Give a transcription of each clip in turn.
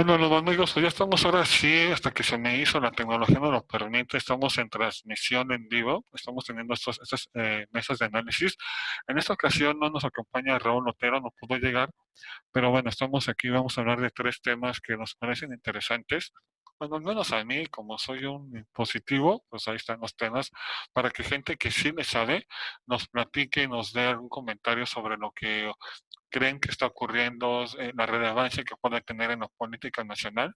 Bueno, los amigos, pues ya estamos ahora sí, hasta que se me hizo, la tecnología nos lo permite, estamos en transmisión en vivo, estamos teniendo estas mesas de análisis. En esta ocasión no nos acompaña Raúl Otero, no pudo llegar, pero bueno, estamos aquí, vamos a hablar de tres temas que nos parecen interesantes. Bueno, al menos a mí, como soy un positivo, pues ahí están los temas, para que gente que sí le sabe nos platique y nos dé algún comentario sobre lo que creen que está ocurriendo, la relevancia que puede tener en la política nacional.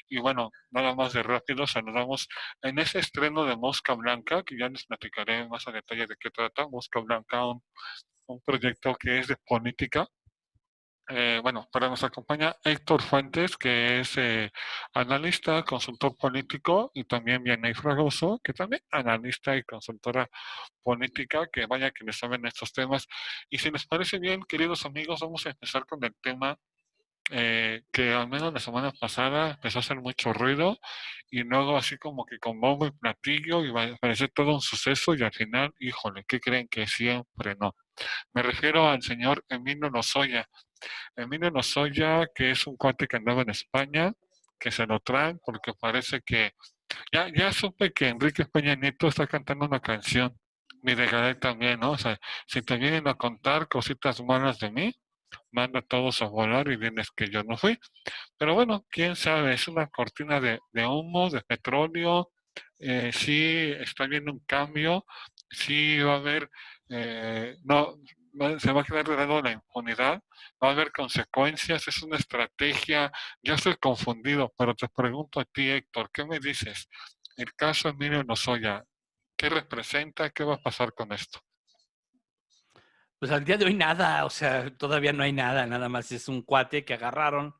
Y bueno, nada más de rápido, saludamos en ese estreno de Mosca Blanca, que ya les platicaré más a detalle de qué trata. Mosca Blanca, un proyecto que es de política. Bueno, para nos acompaña Héctor Fuentes, que es analista, consultor político, y también Vianey Fragoso, que también analista y consultora política, que vaya que le saben estos temas. Y si les parece bien, queridos amigos, vamos a empezar con el tema que al menos la semana pasada empezó a hacer mucho ruido y luego así como que con bombo y platillo y va a parecer todo un suceso y al final, híjole, ¿qué creen que siempre no? Me refiero al señor Emilio Lozoya. Emilio Lozoya, que es un cuate que andaba en España, que se lo traen porque parece que ya supe que Enrique Peña Nieto está cantando una canción, mi de Garay también, ¿no? O sea, si te vienen a contar cositas malas de mí, manda a todos a volar y diles que yo no fui. Pero bueno, quién sabe, es una cortina de humo, de petróleo, sí está viendo un cambio, sí va a haber, no, se va a quedar de lado la impunidad, va a haber consecuencias, es una estrategia, ya estoy confundido, pero te pregunto a ti, Héctor, ¿qué me dices? El caso Emilio Lozoya, ¿qué representa? ¿Qué va a pasar con esto? Pues al día de hoy nada, o sea, todavía no hay nada, nada más es un cuate que agarraron,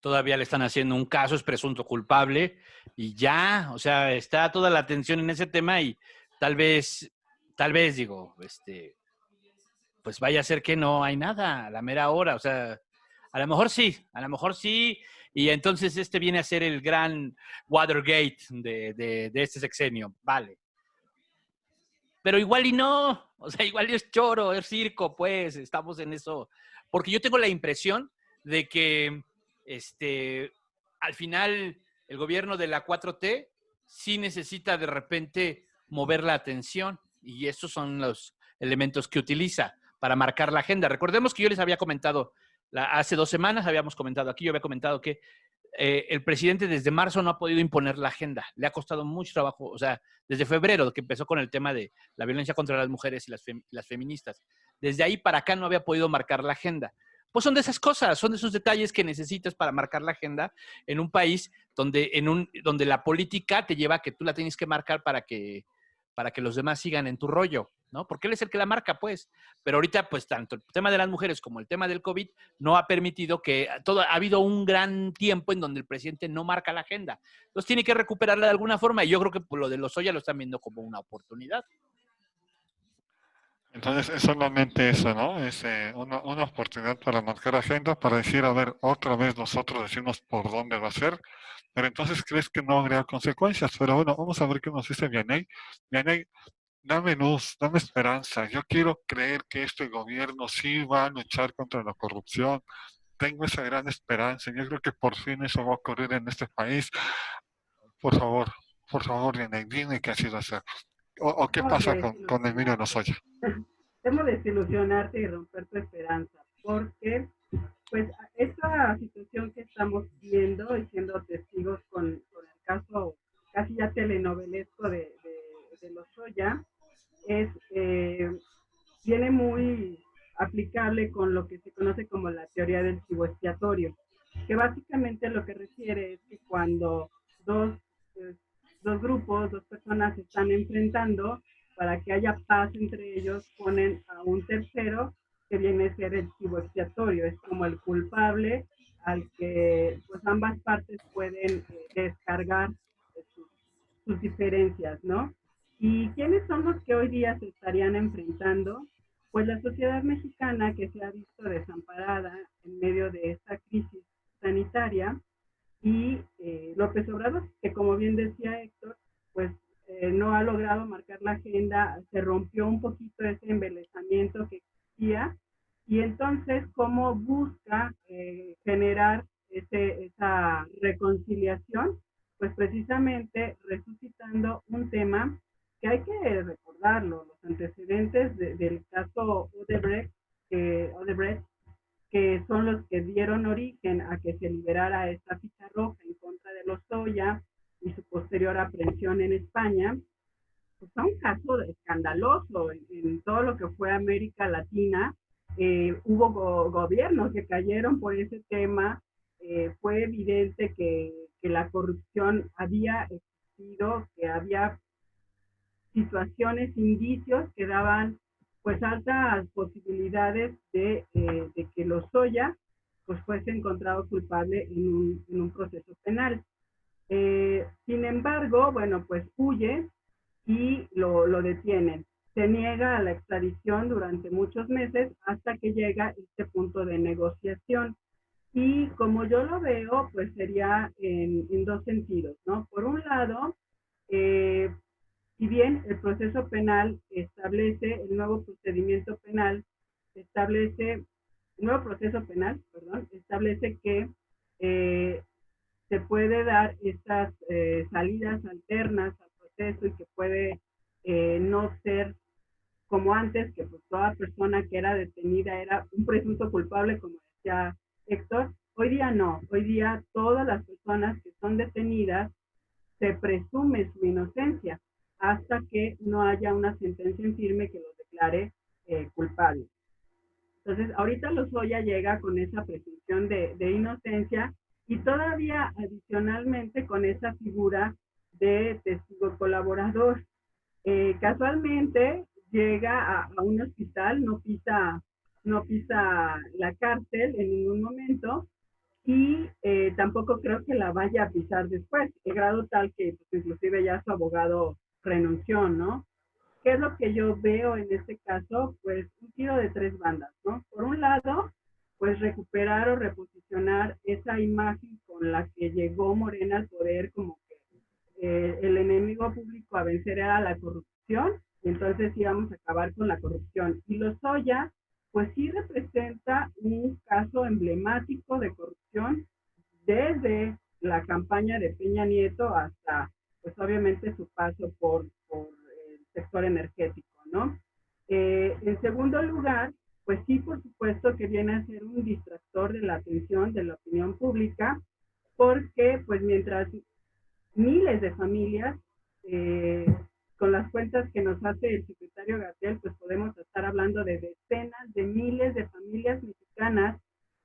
todavía le están haciendo un caso, es presunto culpable y ya, o sea, está toda la atención en ese tema y tal vez digo, pues vaya a ser que no hay nada a la mera hora, o sea, a lo mejor sí, y entonces este viene a ser el gran Watergate de este sexenio, vale. Pero igual y no, o sea, igual y es choro, es circo, pues, estamos en eso. Porque yo tengo la impresión de que, este, al final, el gobierno de la 4T sí necesita de repente mover la atención y esos son los elementos que utiliza para marcar la agenda. Recordemos que yo les había comentado, hace 2 semanas habíamos comentado aquí, yo había comentado que el presidente desde marzo no ha podido imponer la agenda. Le ha costado mucho trabajo, o sea, desde febrero, que empezó con el tema de la violencia contra las mujeres y las feministas. Desde ahí para acá no había podido marcar la agenda. Pues son de esas cosas, son de esos detalles que necesitas para marcar la agenda en un país donde la política te lleva a que tú la tienes que marcar para que los demás sigan en tu rollo, ¿no? Porque él es el que la marca, pues. Pero ahorita, pues, tanto el tema de las mujeres como el tema del COVID no ha permitido que ha habido un gran tiempo en donde el presidente no marca la agenda. Entonces tiene que recuperarla de alguna forma y yo creo que por lo de Lozoya lo están viendo como una oportunidad. Entonces es solamente eso, ¿no? Es una oportunidad para marcar agenda, para decir, a ver, otra vez nosotros decimos por dónde va a ser, pero entonces crees que no habría consecuencias. Pero bueno, vamos a ver qué nos dice Vianey. Vianey, dame luz, dame esperanza. Yo quiero creer que este gobierno sí va a luchar contra la corrupción. Tengo esa gran esperanza. Yo creo que por fin eso va a ocurrir en este país. Por favor, por favor, Vianey, dime qué ha sido hacer. O qué Temo pasa con Emilio desilusionarte, Lozoya. temo desilusionarte y romper tu esperanza, porque pues esta situación que estamos viendo y siendo testigos con el caso casi ya telenovelesco de Lozoya, es, viene muy aplicable con lo que se conoce como la teoría del chivo expiatorio, que básicamente lo que refiere es que cuando dos, eh, dos grupos, dos personas se están enfrentando, para que haya paz entre ellos, ponen a un tercero que viene a ser el chivo expiatorio, es como el culpable al que pues ambas partes pueden descargar sus, sus diferencias, ¿no? ¿Y quiénes son los que hoy día se estarían enfrentando? Pues la sociedad mexicana que se ha visto desamparada en medio de esta crisis sanitaria y López Obrador, que como bien decía Héctor, pues no ha logrado marcar la agenda, se rompió un poquito ese embelezamiento que existía y entonces cómo busca generar esa reconciliación, pues precisamente resucitando un tema que hay que recordarlo, los antecedentes del caso Odebrecht, que son los que dieron origen a que se liberara esta ficha roja en contra de Lozoya y su posterior aprehensión en España, pues fue un caso escandaloso en todo lo que fue América Latina. Hubo gobiernos que cayeron por ese tema. Fue evidente que la corrupción había existido, que había situaciones, indicios que daban pues altas posibilidades de que Lozoya pues fuese encontrado culpable en un proceso penal. Sin embargo, bueno, pues huye y lo detienen. Se niega a la extradición durante muchos meses hasta que llega este punto de negociación. Y como yo lo veo, pues sería en dos sentidos, ¿no? Por un lado, si bien el proceso penal establece, el nuevo procedimiento penal establece, el nuevo proceso penal, perdón, establece que se puede dar estas salidas alternas al proceso y que puede no ser como antes, que pues toda persona que era detenida era un presunto culpable, como decía Héctor. Hoy día no, hoy día todas las personas que son detenidas se presume su inocencia hasta que no haya una sentencia en firme que los declare culpables. Entonces, ahorita Lozoya llega con esa presunción de inocencia y todavía adicionalmente con esa figura de testigo colaborador. Casualmente llega a un hospital, no pisa la cárcel en ningún momento y tampoco creo que la vaya a pisar después, de grado tal que pues, inclusive ya su abogado renunció, ¿no? ¿Qué es lo que yo veo en este caso? Pues un tiro de tres bandas, ¿no? Por un lado, pues recuperar o reposicionar esa imagen con la que llegó Morena al poder, como que el enemigo público a vencer era la corrupción, y entonces íbamos a acabar con la corrupción. Y Lozoya, pues sí representa un caso emblemático de corrupción desde la campaña de Peña Nieto hasta, pues obviamente, su paso por el sector energético, ¿no? En segundo lugar, pues sí, por supuesto que viene a ser un distractor de la atención de la opinión pública, porque pues mientras miles de familias, con las cuentas que nos hace el secretario Gabriel, pues podemos estar hablando de decenas de miles de familias mexicanas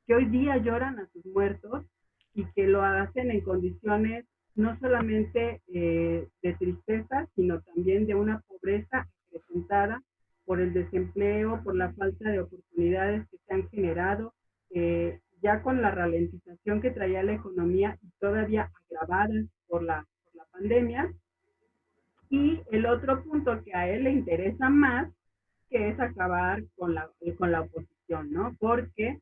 que hoy día lloran a sus muertos y que lo hacen en condiciones no solamente de tristeza, sino también de una pobreza acrecentada por el desempleo, por la falta de oportunidades que se han generado, ya con la ralentización que traía la economía y todavía agravada por la pandemia. Y el otro punto que a él le interesa más, que es acabar con la oposición, ¿no? Porque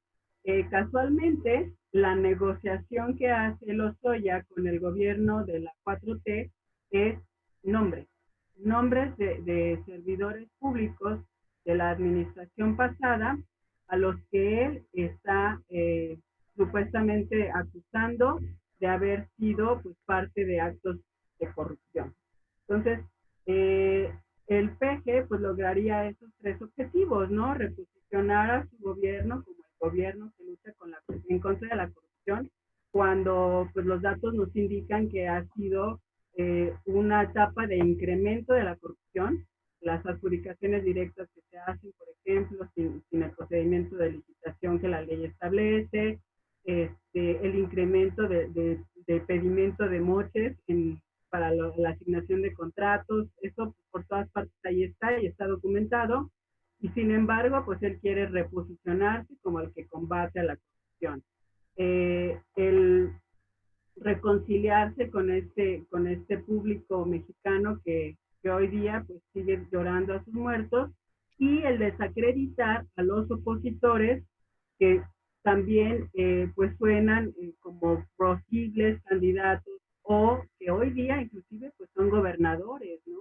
casualmente la negociación que hace Lozoya con el gobierno de la 4T es nombres de servidores públicos de la administración pasada a los que él está supuestamente acusando de haber sido pues parte de actos de corrupción. Entonces, el PG pues lograría esos tres objetivos, ¿no? Reposicionar a su gobierno como el gobierno que lucha en contra de la corrupción, cuando pues los datos nos indican que ha sido una etapa de incremento de la corrupción, las adjudicaciones directas que se hacen, por ejemplo, sin el procedimiento de licitación que la ley establece, el incremento de pedimento de moches para la asignación de contratos, eso por todas partes ahí está y está documentado, y sin embargo, pues él quiere reposicionarse como el que combate a la corrupción. El reconciliarse con este público mexicano que hoy día pues sigue llorando a sus muertos, y el desacreditar a los opositores que también pues suenan como posibles candidatos o que hoy día inclusive pues son gobernadores, ¿no?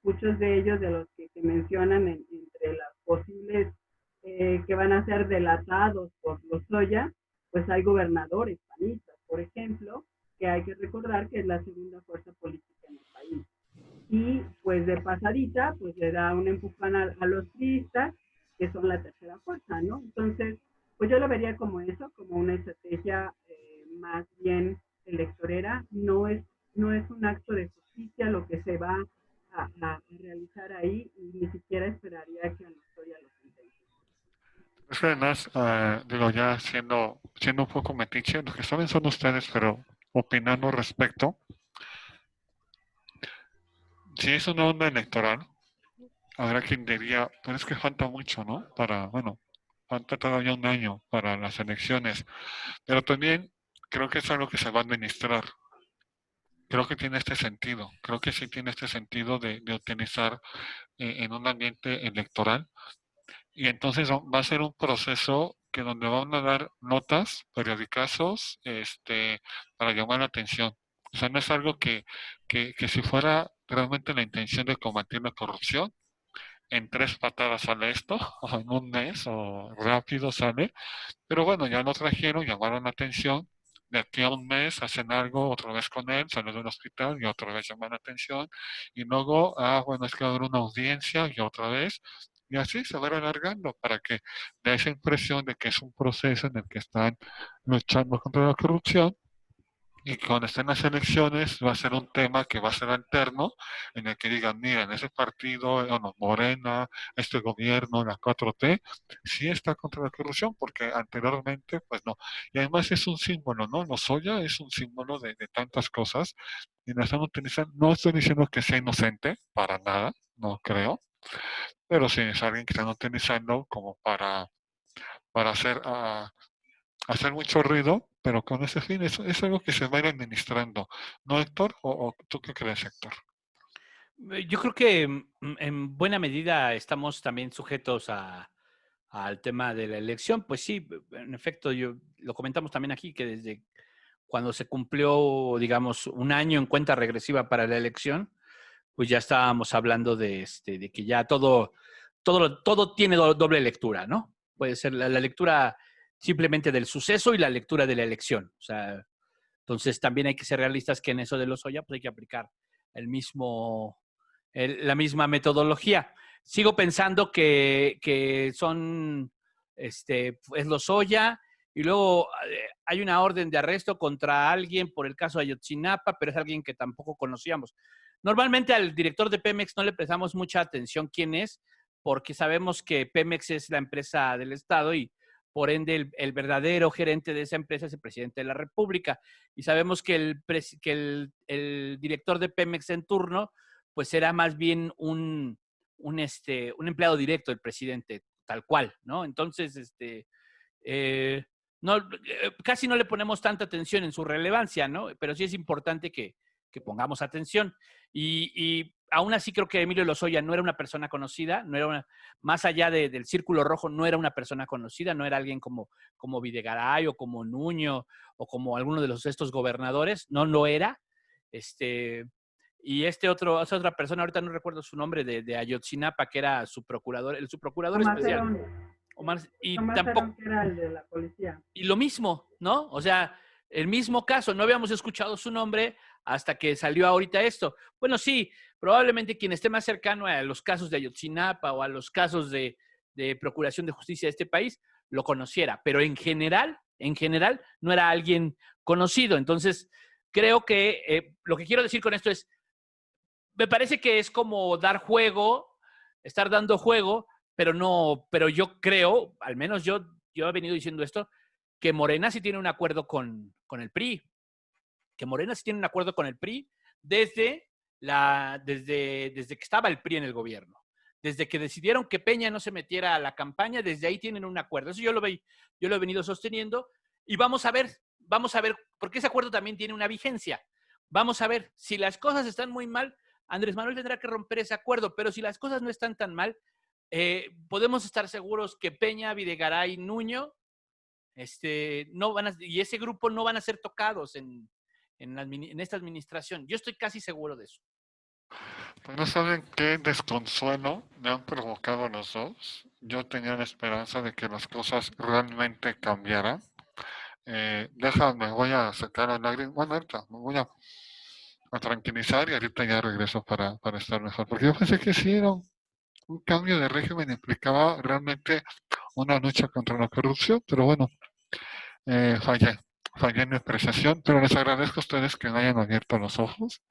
Muchos de ellos de los que se mencionan entre las posibles que van a ser delatados por Lozoya, pues hay gobernadores panistas, por ejemplo, que hay que recordar que es la segunda fuerza política en el país. Y pues de pasadita, pues le da un empujón a los priistas, que son la tercera fuerza, ¿no? Entonces, pues yo lo vería como eso, como una estrategia más bien electorera, no es un acto de justicia lo que se va a realizar ahí y ni siquiera esperaría que a Lozoya lo sentencien. Es que además, digo, ya siendo un poco metiche, los que saben son ustedes, pero opinando respecto, si es una onda electoral, habrá quien diría, pero es que falta mucho, ¿no? Bueno, falta todavía un año para las elecciones, pero también creo que es algo que se va a administrar. Creo que tiene este sentido, creo que sí tiene este sentido de utilizar en un ambiente electoral. Y entonces va a ser un proceso que donde van a dar notas, periodicazos, para llamar la atención. O sea, no es algo que si fuera realmente la intención de combatir la corrupción, en 3 patadas sale esto, o en un mes, o rápido sale. Pero bueno, ya lo trajeron, llamaron la atención. De aquí a un mes hacen algo otra vez con él, sale del hospital y otra vez llaman la atención. Y luego, bueno, es que va a haber una audiencia y otra vez. Y así se va a ir alargando para que dé esa impresión de que es un proceso en el que están luchando contra la corrupción y que cuando estén las elecciones va a ser un tema que va a ser alterno, en el que digan, miren, ese partido, no, Morena, este gobierno, la 4T, sí está contra la corrupción, porque anteriormente, pues no. Y además es un símbolo, ¿no? Lozoya es un símbolo de tantas cosas, y la están utilizando, no estoy diciendo que sea inocente, para nada, no creo, pero sí es alguien que están utilizando como para hacer mucho ruido, pero con ese fin es algo que se va a ir administrando. ¿No, Héctor? ¿O tú qué crees, Héctor? Yo creo que en buena medida estamos también sujetos al tema de la elección. Pues sí, en efecto, yo lo comentamos también aquí, que desde cuando se cumplió, digamos, un año en cuenta regresiva para la elección, pues ya estábamos hablando de que ya todo tiene doble lectura, ¿no? Puede ser la lectura simplemente del suceso y la lectura de la elección. O sea, entonces también hay que ser realistas que en eso de Lozoya pues hay que aplicar la misma metodología. Sigo pensando que es Lozoya y luego hay una orden de arresto contra alguien por el caso de Ayotzinapa, pero es alguien que tampoco conocíamos. Normalmente al director de Pemex no le prestamos mucha atención quién es, porque sabemos que Pemex es la empresa del Estado y por ende el verdadero gerente de esa empresa es el presidente de la República. Y sabemos que el director de Pemex en turno pues era más bien un empleado directo del presidente, tal cual, ¿no? Entonces, no, casi no le ponemos tanta atención en su relevancia, ¿no? Pero sí es importante que pongamos atención. Y aún así creo que Emilio Lozoya no era una persona conocida, no era más allá del círculo rojo, no era una persona conocida, no era alguien como Videgaray o como Nuño o como alguno de estos gobernadores, no lo era. Y esa otra persona, ahorita no recuerdo su nombre, de Ayotzinapa, que era su procurador, el subprocurador Tomás especial. Herón, Omar, y Tomás Herón, tampoco, que era el de la policía. y lo mismo, ¿no? O sea, el mismo caso, no habíamos escuchado su nombre hasta que salió ahorita esto. Bueno, sí, probablemente quien esté más cercano a los casos de Ayotzinapa o a los casos de procuración de justicia de este país, lo conociera, pero en general, no era alguien conocido. Entonces, creo que lo que quiero decir con esto es, me parece que es como dar juego, estar dando juego, pero no, pero yo creo, al menos yo he venido diciendo esto, que Morena sí tiene un acuerdo con el PRI, que Morena sí tiene un acuerdo con el PRI desde que estaba el PRI en el gobierno. Desde que decidieron que Peña no se metiera a la campaña, desde ahí tienen un acuerdo. Eso yo lo he venido sosteniendo y vamos a ver, porque ese acuerdo también tiene una vigencia. Vamos a ver, si las cosas están muy mal, Andrés Manuel tendrá que romper ese acuerdo, pero si las cosas no están tan mal, podemos estar seguros que Peña, Videgaray, Nuño, no van y ese grupo no van a ser tocados en esta administración. Yo estoy casi seguro de eso. Pues no saben qué desconsuelo me han provocado los dos. Yo tenía la esperanza de que las cosas realmente cambiaran. déjame, voy a sacar la lágrima, bueno, ahorita me voy a tranquilizar y ahorita ya regreso para estar mejor, porque yo pensé que sí era un cambio de régimen implicaba realmente una lucha contra la corrupción, pero bueno, fallé en mi apreciación, pero les agradezco a ustedes que me hayan abierto los ojos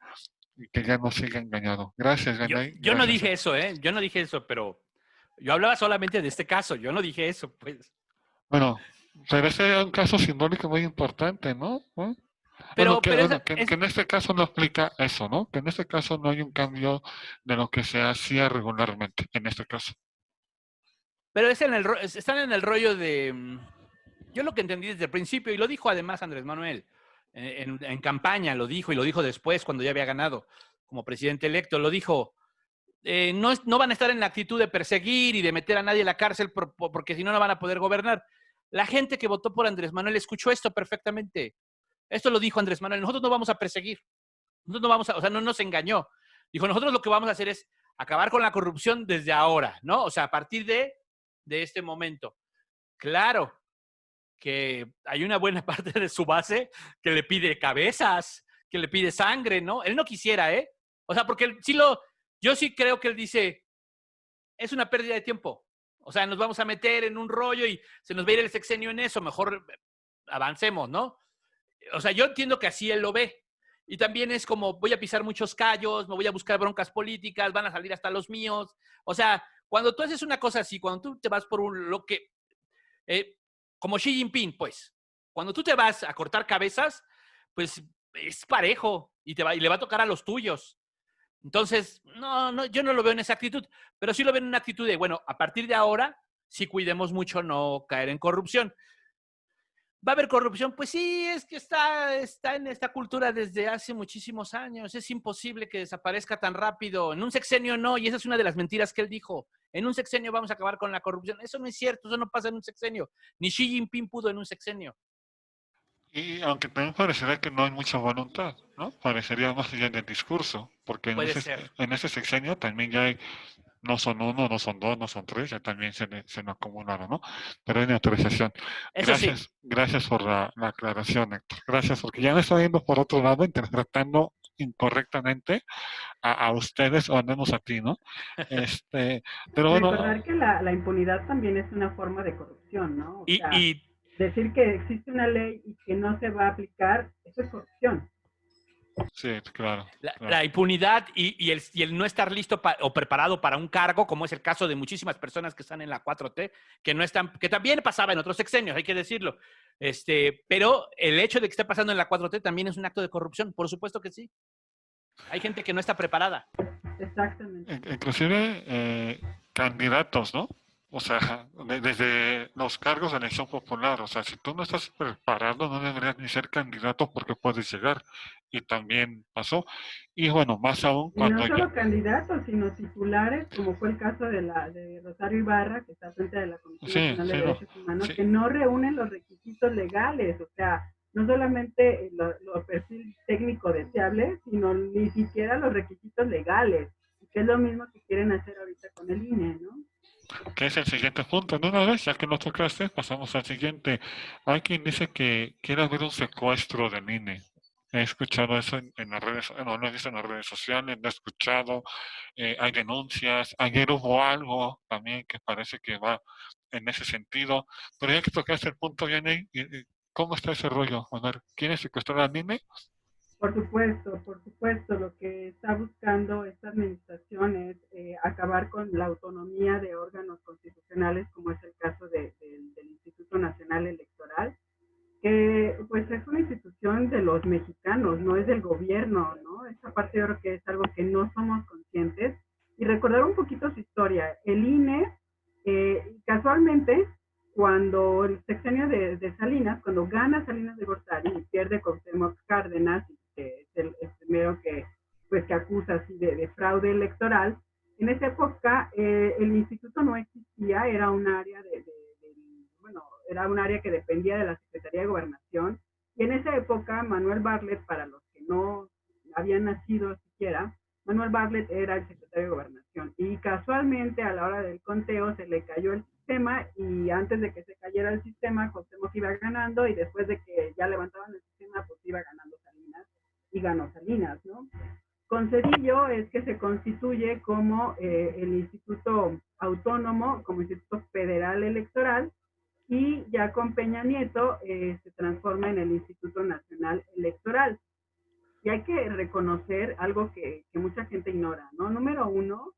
y que ya no siga engañado. Gracias, Yanay, Yo no gracias. dije eso, ¿eh? Yo no dije eso, pero yo hablaba solamente de este caso. Yo no dije eso, pues. Bueno, pero ese es un caso simbólico muy importante, ¿no? ¿No? Bueno, Pero esa, que en este caso no explica eso, ¿no? Que en este caso no hay un cambio de lo que se hacía regularmente, en este caso. pero están en el rollo de. Yo lo que entendí desde el principio, y lo dijo además Andrés Manuel, en campaña lo dijo, y lo dijo después cuando ya había ganado como presidente electo, lo dijo. No van a estar en la actitud de perseguir y de meter a nadie en la cárcel porque si no, no van a poder gobernar. La gente que votó por Andrés Manuel escuchó esto perfectamente. Esto lo dijo Andrés Manuel. Nosotros no vamos a perseguir. Nosotros no vamos a, o sea, no nos engañó. Dijo, nosotros lo que vamos a hacer es acabar con la corrupción desde ahora, ¿no? O sea, a partir de este momento. Claro que hay una buena parte de su base que le pide cabezas, que le pide sangre, ¿no? Él no quisiera, ¿eh? O sea, porque yo sí creo que él dice, es una pérdida de tiempo. O sea, nos vamos a meter en un rollo y se nos va a ir el sexenio en eso, mejor avancemos, ¿no? O sea, yo entiendo que así él lo ve. Y también es como, voy a pisar muchos callos, me voy a buscar broncas políticas, van a salir hasta los míos. O sea, cuando tú haces una cosa así, cuando tú te vas por lo que, eh, como Xi Jinping, pues, cuando tú te vas a cortar cabezas, pues es parejo y le va a tocar a los tuyos. Entonces, no, yo no lo veo en esa actitud, pero sí lo veo en una actitud de, bueno, a partir de ahora, sí cuidemos mucho no caer en corrupción. ¿Va a haber corrupción? Pues sí, es que está en esta cultura desde hace muchísimos años. Es imposible que desaparezca tan rápido. En un sexenio no, y esa es una de las mentiras que él dijo. En un sexenio vamos a acabar con la corrupción. Eso no es cierto, eso no pasa en un sexenio. Ni Xi Jinping pudo en un sexenio. Y aunque también parecería que no hay mucha voluntad, ¿no? Parecería más allá del discurso, porque Puede ser. en ese sexenio también ya hay, no son uno, no son dos, no son tres, ya también se le acumularon, ¿no? Pero hay una autorización. Eso sí, Gracias por la aclaración, Héctor. Gracias, porque ya me está yendo por otro lado, interpretando incorrectamente a ustedes, o al menos a ti, ¿no? Este, pero bueno, Recordar que la impunidad también es una forma de corrupción, ¿no? O sea, y decir que existe una ley y que no se va a aplicar, eso es corrupción. sí, claro, claro. la impunidad y el no estar listo o preparado para un cargo, como es el caso de muchísimas personas que están en la 4T, que no están, que también pasaba en otros sexenios, hay que decirlo. Pero el hecho de que esté pasando en la 4T también es un acto de corrupción, por supuesto que sí. Hay gente que no está preparada. Exactamente. Inclusive candidatos, ¿no? O sea, desde los cargos de elección popular, o sea, si tú no estás preparado, no deberías ni ser candidato porque puedes llegar. Y también pasó. Y bueno, más aún Y no cuando ya... solo candidatos, sino titulares, como fue el caso de Rosario Ibarra, que está frente de la Comisión Sí, Nacional de sí, no. Derechos Humanos, Sí, que no reúnen los requisitos legales, o sea, no solamente lo perfil técnico deseable, sino ni siquiera los requisitos legales, que es lo mismo que quieren hacer ahorita con el INE, ¿no? que es el siguiente punto. De una vez, ya que lo tocaste, pasamos al siguiente. Hay quien dice que quiere haber un secuestro del INE. He escuchado eso en las redes, no lo he visto en las redes sociales, lo he escuchado, hay denuncias. Ayer hubo algo también que parece que va en ese sentido. Pero ya que tocaste el punto, Yanni, ¿cómo está ese rollo? A ver, ¿quieren secuestrar al INE? Por supuesto, lo que está buscando esta administración es acabar con la autonomía de órganos constitucionales, como es el caso del Instituto Nacional Electoral, que pues es una institución de los mexicanos, no es del gobierno, ¿no? Esa parte yo creo que es algo que no somos conscientes. Y recordar un poquito su historia. El INE, casualmente, cuando el sexenio de Salinas, cuando gana Salinas de Gortari y pierde Cuauhtémoc Cárdenas, que es el primero que, pues, que acusa así de fraude electoral, en esa época el instituto no existía, era un área bueno, era un área que dependía de la Secretaría de Gobernación, y en esa época Manuel Bartlett, para los que no habían nacido siquiera, Manuel Bartlett era el secretario de Gobernación, y casualmente a la hora del conteo se le cayó el sistema y antes de que se cayera el sistema, Cuauhtémoc iba ganando y después de que ya levantaban el sistema, pues iba ganando Salinas y ganó Salinas, ¿no? Con Cedillo es que se constituye como el Instituto Autónomo, como Instituto Federal Electoral, y ya con Peña Nieto se transforma en el Instituto Nacional Electoral. Y hay que reconocer algo que mucha gente ignora, ¿no? Número uno,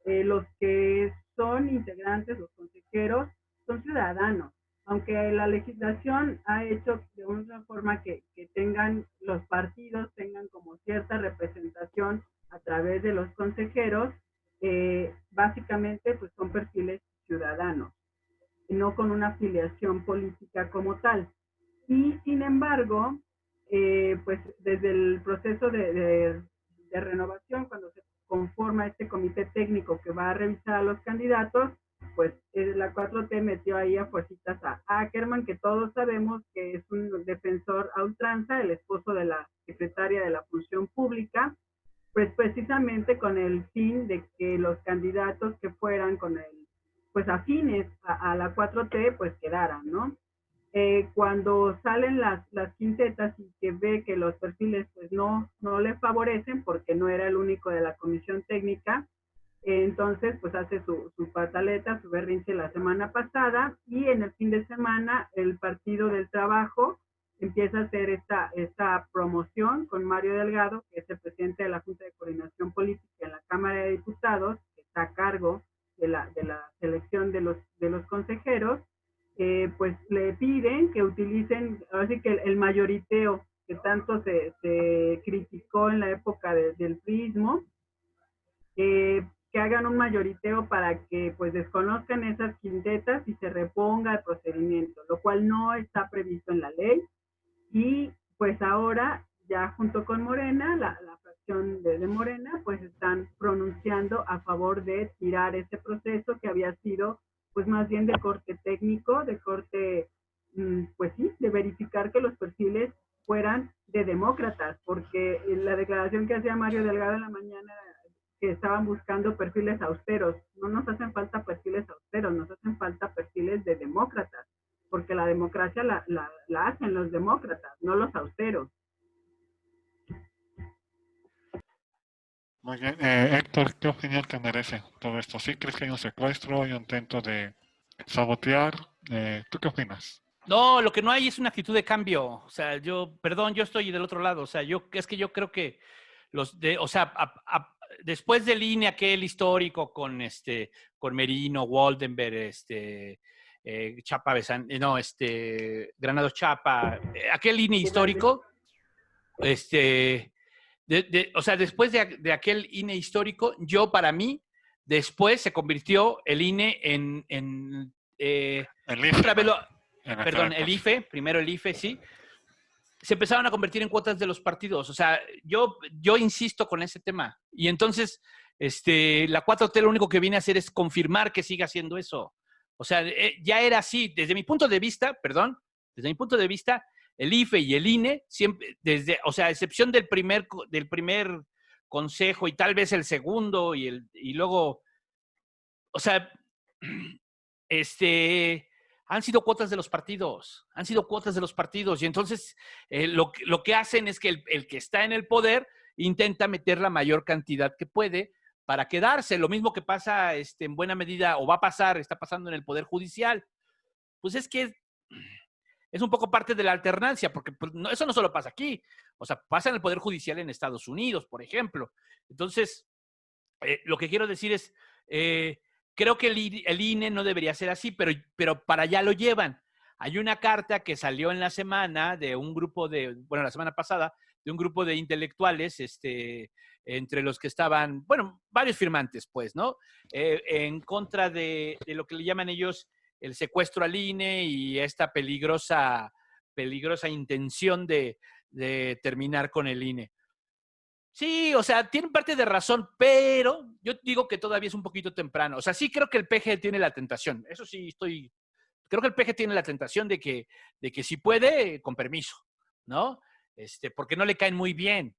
los que son integrantes, los consejeros, son ciudadanos. Aunque la legislación ha hecho de una forma que tengan los partidos, tengan como cierta representación a través de los consejeros, básicamente pues son perfiles ciudadanos, no con una afiliación política como tal. Y sin embargo, pues desde el proceso de renovación, cuando se conforma este comité técnico que va a revisar a los candidatos, pues la 4T metió ahí a fuercitas a Ackerman, que todos sabemos que es un defensor a ultranza, el esposo de la secretaria de la Función Pública, pues precisamente con el fin de que los candidatos que fueran con el, pues afines a la 4T, pues quedaran, ¿no? Cuando salen las quintetas y que ve que los perfiles pues no le favorecen porque no era el único de la comisión técnica, entonces pues hace su pataleta, su berrinche la semana pasada y en el fin de semana el Partido del Trabajo empieza a hacer esta promoción con Mario Delgado, que es el presidente de la Junta de Coordinación Política en la Cámara de Diputados, que está a cargo de la selección de los consejeros, pues le piden que utilicen, así que el mayoriteo que tanto se criticó en la época del prismo, que hagan un mayoriteo para que pues desconozcan esas quintetas y se reponga el procedimiento, lo cual no está previsto en la ley. Y pues ahora ya junto con Morena, la fracción de Morena, pues están pronunciando a favor de tirar ese proceso que había sido pues más bien de corte técnico, de corte, pues sí, de verificar que los perfiles fueran de demócratas, porque en la declaración que hacía Mario Delgado en la mañana, que estaban buscando perfiles austeros, no nos hacen falta perfiles austeros, nos hacen falta perfiles de demócratas, porque la democracia la hacen los demócratas, no los austeros. Muy bien. Héctor, ¿qué opinión te merece todo esto? ¿Sí crees que hay un secuestro, hay un intento de sabotear? ¿Tú qué opinas? No, lo que no hay es una actitud de cambio. O sea, perdón, yo estoy del otro lado. O sea, yo creo que o sea, después del INE aquel histórico con Merino, Waldenberg, Chapa no, Granados Chapa, aquel INE histórico, o sea, después de aquel INE histórico, para mí, después se convirtió el INE en El IFE, otra vez ¿no? perdón, el IFE, primero el IFE, sí, se empezaron a convertir en cuotas de los partidos. O sea, yo insisto con ese tema. Y entonces, la 4T lo único que viene a hacer es confirmar que siga haciendo eso. O sea, ya era así. Desde mi punto de vista, el IFE y el INE, siempre, o sea, a excepción del primer consejo y tal vez el segundo y luego, o sea, han sido cuotas de los partidos, y entonces lo que hacen es que el que está en el poder intenta meter la mayor cantidad que puede para quedarse. Lo mismo que pasa en buena medida, o va a pasar, está pasando en el Poder Judicial. Pues es que es un poco parte de la alternancia, porque pues, eso no solo pasa aquí, o sea, pasa en el Poder Judicial en Estados Unidos, por ejemplo. Entonces, lo que quiero decir es, creo que el INE no debería ser así, pero para allá lo llevan. Hay una carta que salió en la semana de un grupo la semana pasada, de un grupo de intelectuales, entre los que estaban, varios firmantes, pues, ¿no? En contra de lo que le llaman ellos el secuestro al INE y esta peligrosa intención de terminar con el INE. Sí, o sea, tienen parte de razón, pero yo digo que todavía es un poquito temprano. O sea, sí creo que el PG tiene la tentación. Eso sí, creo que el PG tiene la tentación de que si puede, con permiso, ¿no? Porque no le caen muy bien,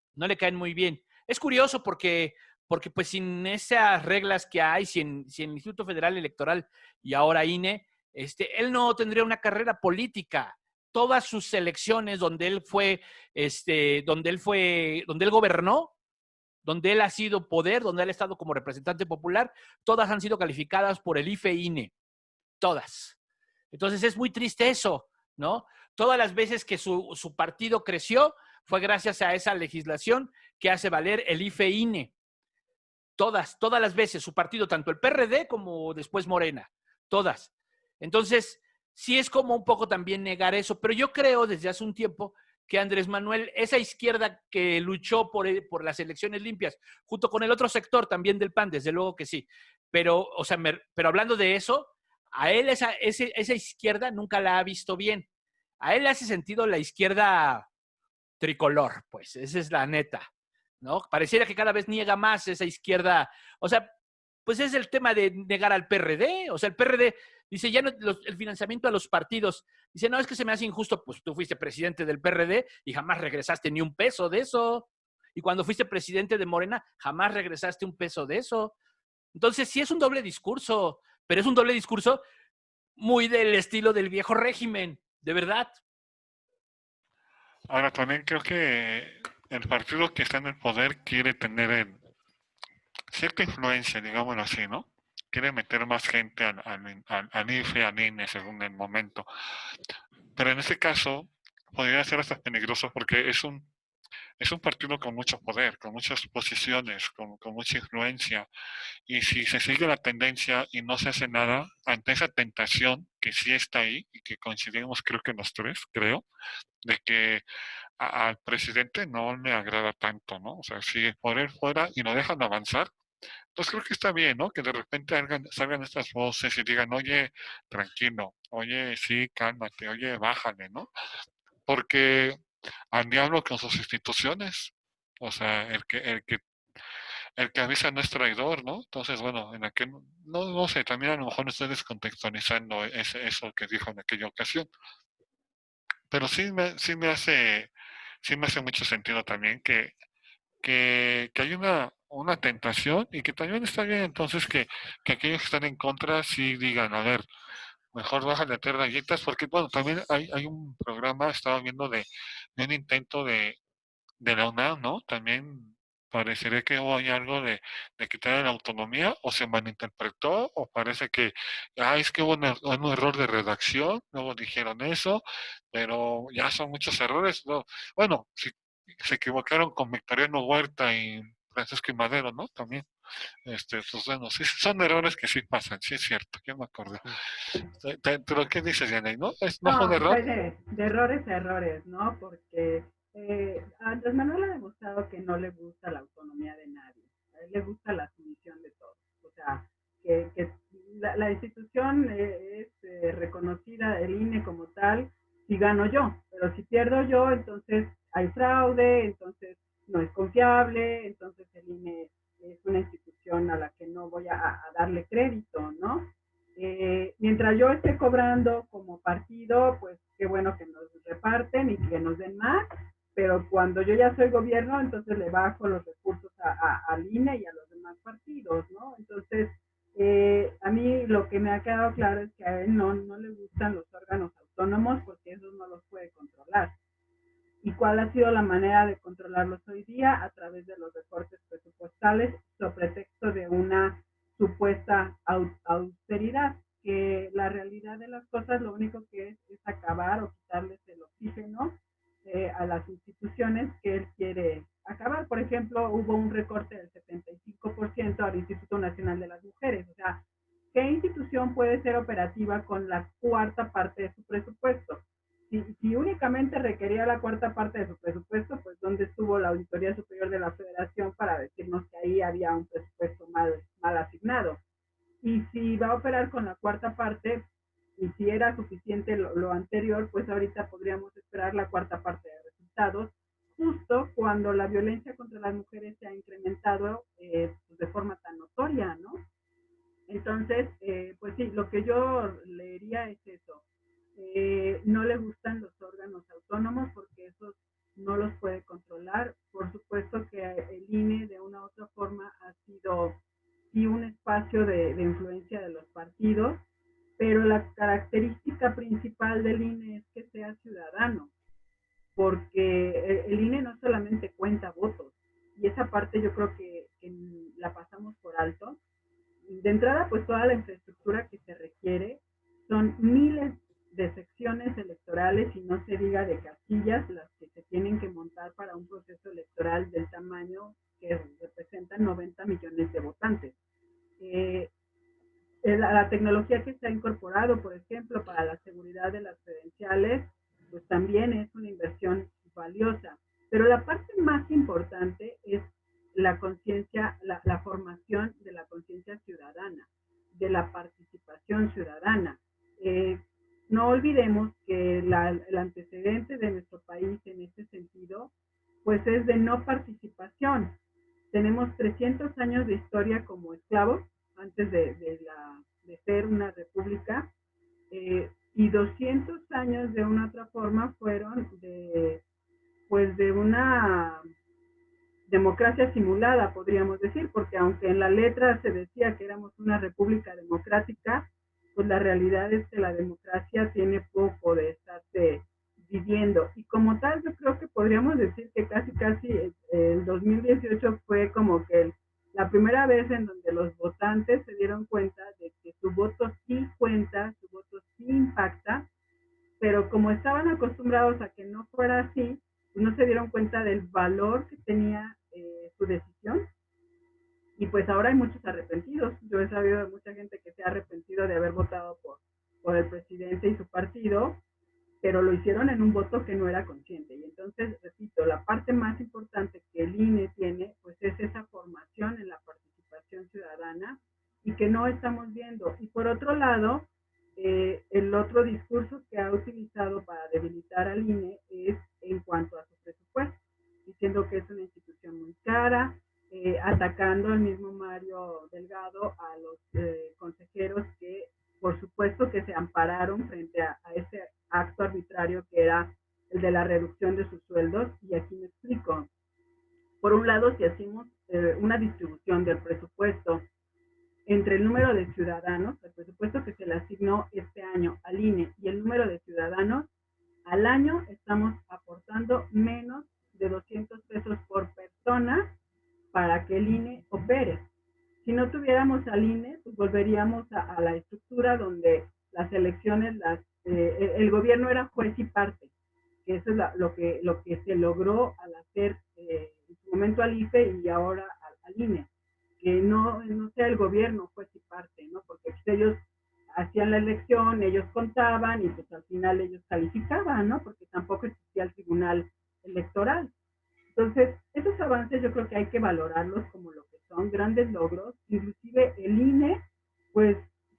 Es curioso porque porque pues sin esas reglas que hay, si el Instituto Federal Electoral y ahora INE, él no tendría una carrera política. Todas sus elecciones donde él fue, donde él gobernó, donde él ha sido poder, donde él ha estado como representante popular, todas han sido calificadas por el IFE-INE, todas. Entonces es muy triste eso, ¿no? Todas las veces que su partido creció fue gracias a esa legislación que hace valer el IFE-INE. Todas las veces su partido, tanto el PRD como después Morena, todas. Entonces, sí es como un poco también negar eso, pero yo creo desde hace un tiempo que Andrés Manuel, esa izquierda que luchó por las elecciones limpias, junto con el otro sector también del PAN, desde luego que sí, pero, o sea, pero hablando de eso, a él esa izquierda nunca la ha visto bien. A él le hace sentido la izquierda tricolor, pues, esa es la neta, ¿no? Pareciera que cada vez niega más esa izquierda, o sea, pues es el tema de negar al PRD, o sea, el PRD dice, ya no, el financiamiento a los partidos, dice, no, es que se me hace injusto, pues tú fuiste presidente del PRD y jamás regresaste ni un peso de eso, y cuando fuiste presidente de Morena, jamás regresaste un peso de eso. Entonces, sí es un doble discurso, pero es un doble discurso muy del estilo del viejo régimen, de verdad. Ahora, también creo que el partido que está en el poder quiere tener cierta influencia, digámoslo así, ¿no? Quiere meter más gente al IFE, al INE, según el momento. Pero en este caso, podría ser hasta peligroso porque es un partido con mucho poder, con muchas posiciones, con mucha influencia. Y si se sigue la tendencia y no se hace nada ante esa tentación que sí está ahí y que coincidimos creo que los tres, creo, de que al presidente no le agrada tanto, ¿no? O sea, si por él fuera y lo dejan avanzar, pues creo que está bien, ¿no? Que de repente salgan estas voces y digan, oye, tranquilo, oye, sí, cálmate, oye, bájale, ¿no? Porque al diablo con sus instituciones, o sea, el que avisa no es traidor, ¿no? Entonces, bueno, en aquel, no sé, también a lo mejor estoy descontextualizando eso que dijo en aquella ocasión, pero sí me hace mucho sentido también que hay una tentación y que también está bien entonces que aquellos que están en contra sí digan, a ver, mejor baja de hacer galletas, porque bueno, también hay un programa, estaba viendo de un intento de la UNAM, ¿no? También parecería que hubo ahí algo de quitar la autonomía, o se malinterpretó, o parece que, es que hubo un error de redacción, luego dijeron eso, pero ya son muchos errores, ¿no? Bueno, si se equivocaron con Victoriano Huerta y Francisco y Madero, ¿no? También, pues bueno, sí, son errores que sí pasan, sí es cierto, ya me acordé. Pero ¿qué dices, Yanay? ¿No? ¿No fue un No, pues error? hay de errores a errores, ¿no? Porque Andrés Manuel ha demostrado que no le gusta la autonomía de nadie. A él le gusta la sumisión de todos. O sea, que la institución es reconocida, el INE como tal, si gano yo. Pero si pierdo yo, entonces hay fraude, entonces no es confiable, entonces el INE es una institución a la que no voy a darle crédito, ¿no? Mientras yo esté cobrando como partido, pues qué bueno que nos reparten y que nos den más, pero cuando yo ya soy gobierno, entonces le bajo los recursos al INE y a los demás partidos, ¿no? Entonces, a mí lo que me ha quedado claro es que a él no le gustan los órganos autónomos porque esos no los puede controlar. ¿Y cuál ha sido la manera de controlarlos hoy día? A través de los recortes presupuestales, sobre pretexto de una supuesta austeridad, que la realidad de las cosas lo único que es acabar o quitarles el oxígeno a las instituciones que él quiere acabar. Por ejemplo, hubo un recorte del 75% al Instituto Nacional de las Mujeres. O sea, ¿qué institución puede ser operativa con la cuarta parte de su presupuesto? Si únicamente requería la cuarta parte de su presupuesto, pues ¿dónde estuvo la Auditoría Superior de la Federación para decirnos que ahí había un presupuesto mal asignado? Y si va a operar con la cuarta parte, y si era suficiente lo anterior, pues ahorita podríamos esperar la cuarta parte de resultados, justo cuando la violencia contra las mujeres se ha incrementado pues de forma tan notoria, ¿no? Entonces, pues sí, lo que yo leería es eso. No le gustan los órganos autónomos porque esos no los puede controlar. Por supuesto que el INE de una u otra forma ha ejercicio de influencia de los partidos, pero la característica principal del INE es que sea ciudadano, porque el INE no solamente cuenta votos, y esa parte yo creo que la pasamos por alto. De entrada, pues toda la infraestructura que se requiere son miles de secciones electorales y no se diga de casillas las que se tienen que montar para un proceso electoral del tamaño que representan 90 millones de votantes. La tecnología que se ha incorporado, por ejemplo, para la seguridad de las credenciales, pues también es una inversión valiosa. Pero la parte más importante es la conciencia, la formación de la conciencia ciudadana, de la participación ciudadana. No olvidemos que el antecedente de nuestro país en este sentido, pues es de no participación. Tenemos 300 años de historia como esclavos antes de ser una república, y 200 años de una otra forma fueron pues de una democracia simulada, podríamos decir, porque aunque en la letra se decía que éramos una república democrática, pues la realidad es que la democracia tiene poco de estarse viviendo. Y como tal, yo creo que podríamos decir que casi el 2018 fue como que la primera vez en donde los votantes se dieron cuenta de que su voto sí cuenta, su voto sí impacta, pero como estaban acostumbrados a que no fuera así, pues no se dieron cuenta del valor que tenía su decisión. Y pues ahora hay muchos arrepentidos. Yo he sabido de mucha gente que se ha arrepentido de haber votado por el presidente y su partido, pero lo hicieron en un voto que no era consciente. Y entonces, repito, la parte más importante que el INE tiene, pues es esa formación en la participación ciudadana y que no estamos viendo. Y por otro lado, el otro discurso que ha utilizado para debilitar al INE es en cuanto a su presupuesto, diciendo que es una institución muy cara, atacando al mismo Mario Delgado a los consejeros que por supuesto que se ampararon frente a ese acto arbitrario que era el de la reducción de sus sueldos. Y aquí me explico. Por un lado, si hacemos una distribución del presupuesto entre el número de ciudadanos, el presupuesto que se le asignó este año al INE y el número de ciudadanos, al año estamos aportando menos de 200 pesos por persona para que el INE opere. Si no tuviéramos al INE, pues volveríamos a la estructura donde las elecciones, el gobierno era juez y parte, que eso es lo que se logró al hacer en su momento al IFE y ahora al INE, que no sea el gobierno juez y parte, ¿no? Porque pues, ellos hacían la elección, ellos contaban y pues al final ellos calificaban, ¿no? Porque tampoco existía el tribunal electoral. Entonces, esos avances yo creo que hay que valorarlos como lo que son grandes logros. Inclusive el INE, pues,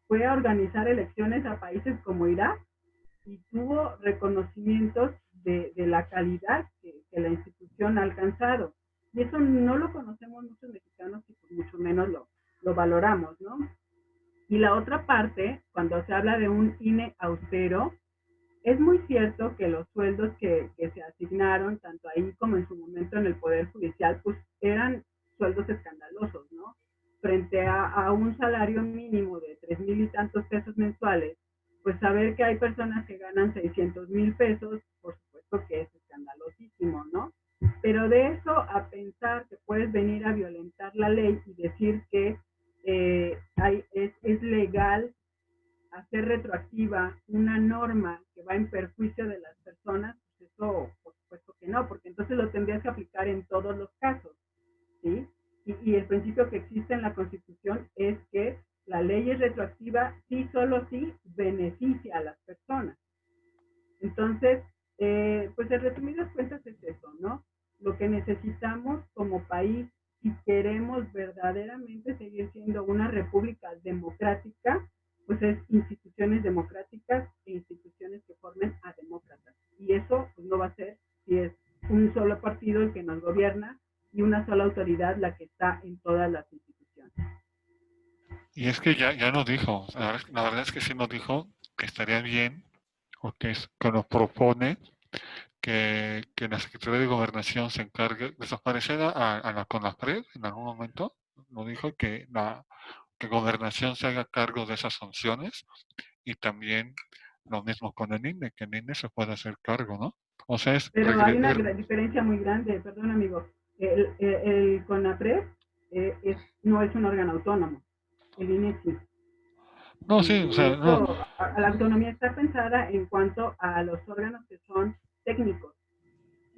fue a organizar elecciones a países como Irak y tuvo reconocimientos de la calidad que la institución ha alcanzado. Y eso no lo conocemos muchos mexicanos y pues mucho menos lo valoramos, ¿no? Y la otra parte, cuando se habla de un INE austero, es muy cierto que los sueldos que se asignaron, tanto ahí como en su momento en el Poder Judicial, pues eran sueldos escandalosos, ¿no? Frente a un salario mínimo de 3,000 y tantos pesos mensuales, pues saber que hay personas que ganan 600,000 pesos, por supuesto que es escandalosísimo, ¿no? Pero de eso a pensar que puedes venir a violentar la ley y decir que es legal hacer retroactiva una norma que va en perjuicio de las personas, pues eso por supuesto que no, porque entonces lo tendrías que aplicar en todos los casos, ¿sí? Y el principio que existe en la Constitución es que la ley es retroactiva si solo si beneficia a las personas. Entonces, pues en resumidas cuentas es eso, ¿no? Lo que necesitamos como país, si queremos verdaderamente seguir siendo una república democrática, pues es instituciones democráticas e instituciones que formen a demócratas. Y eso pues no va a ser si es un solo partido el que nos gobierna y una sola autoridad la que está en todas las instituciones. Y es que ya nos dijo, la verdad es que sí nos dijo que estaría bien, o que nos propone que la Secretaría de Gobernación se encargue, desaparecer a la CONAPRED en algún momento. Nos dijo que que Gobernación se haga cargo de esas funciones y también lo mismo con el INE, que el INE se pueda hacer cargo, ¿no? O sea, es Pero hay una diferencia muy grande, perdón amigo. El CONAPRED no es un órgano autónomo, el INE sí. No, sí, o Y sea, no, esto, la autonomía está pensada en cuanto a los órganos que son técnicos.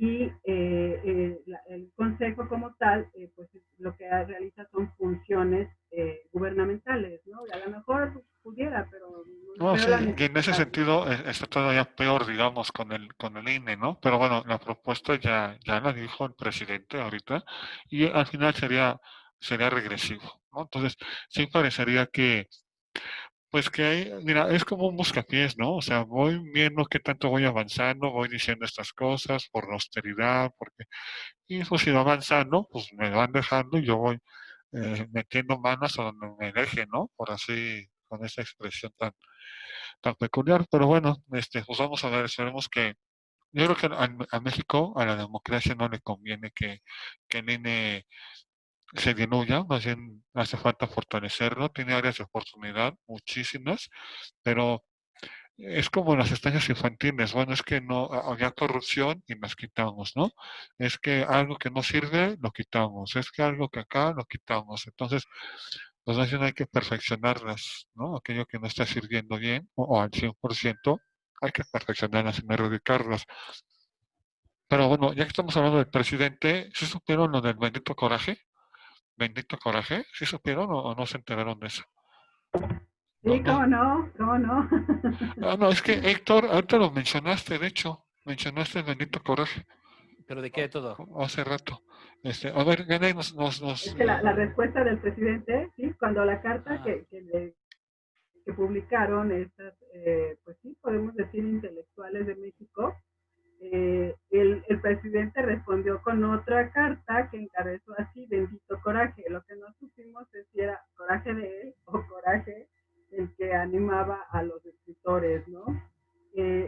Y el consejo como tal, pues lo que realiza son funciones gubernamentales, ¿no? Y a lo mejor pudiera, pero no no, veo sí, la y en ese necesidad. sentido está todavía peor, digamos, con el INE, ¿no? Pero bueno, la propuesta ya la dijo el presidente ahorita y al final sería regresivo, ¿no? Entonces, sí parecería que, pues que hay, mira, es como un buscapiés, ¿no? O sea, voy viendo qué tanto voy avanzando, voy diciendo estas cosas por la austeridad, porque, y pues si va avanzando, pues me van dejando y yo voy metiendo manos a donde me deje, ¿no? Por así, con esa expresión tan peculiar, pero bueno, pues vamos a ver, esperemos que, yo creo que a México, a la democracia no le conviene que el INE se diluya, más bien hace falta fortalecerlo, tiene áreas de oportunidad, muchísimas, pero es como las estancias infantiles, bueno, es que no había corrupción y las quitamos, ¿no? Es que algo que no sirve, lo quitamos, es que algo que acá, lo quitamos. Entonces, pues más bien hay que perfeccionarlas, ¿no? Aquello que no está sirviendo bien o al 100%, hay que perfeccionarlas y no erradicarlas. Pero bueno, ya que estamos hablando del presidente, ¿sí supieron lo del bendito coraje? ¿Bendito coraje? ¿Sí supieron o no se enteraron de eso? No, Sí, no. cómo no, cómo no. Ah, no, es que Héctor, ahorita lo mencionaste, de hecho, mencionaste el bendito coraje ¿Pero de qué de todo? hace rato. A ver, Gane, Es que la respuesta del presidente, sí, cuando la carta Ah, que publicaron estas, pues sí, podemos decir intelectuales de México, el presidente respondió con otra carta que encabezó así, bendito coraje. Lo que no supimos es si era coraje de él o coraje el que animaba a los escritores, ¿no?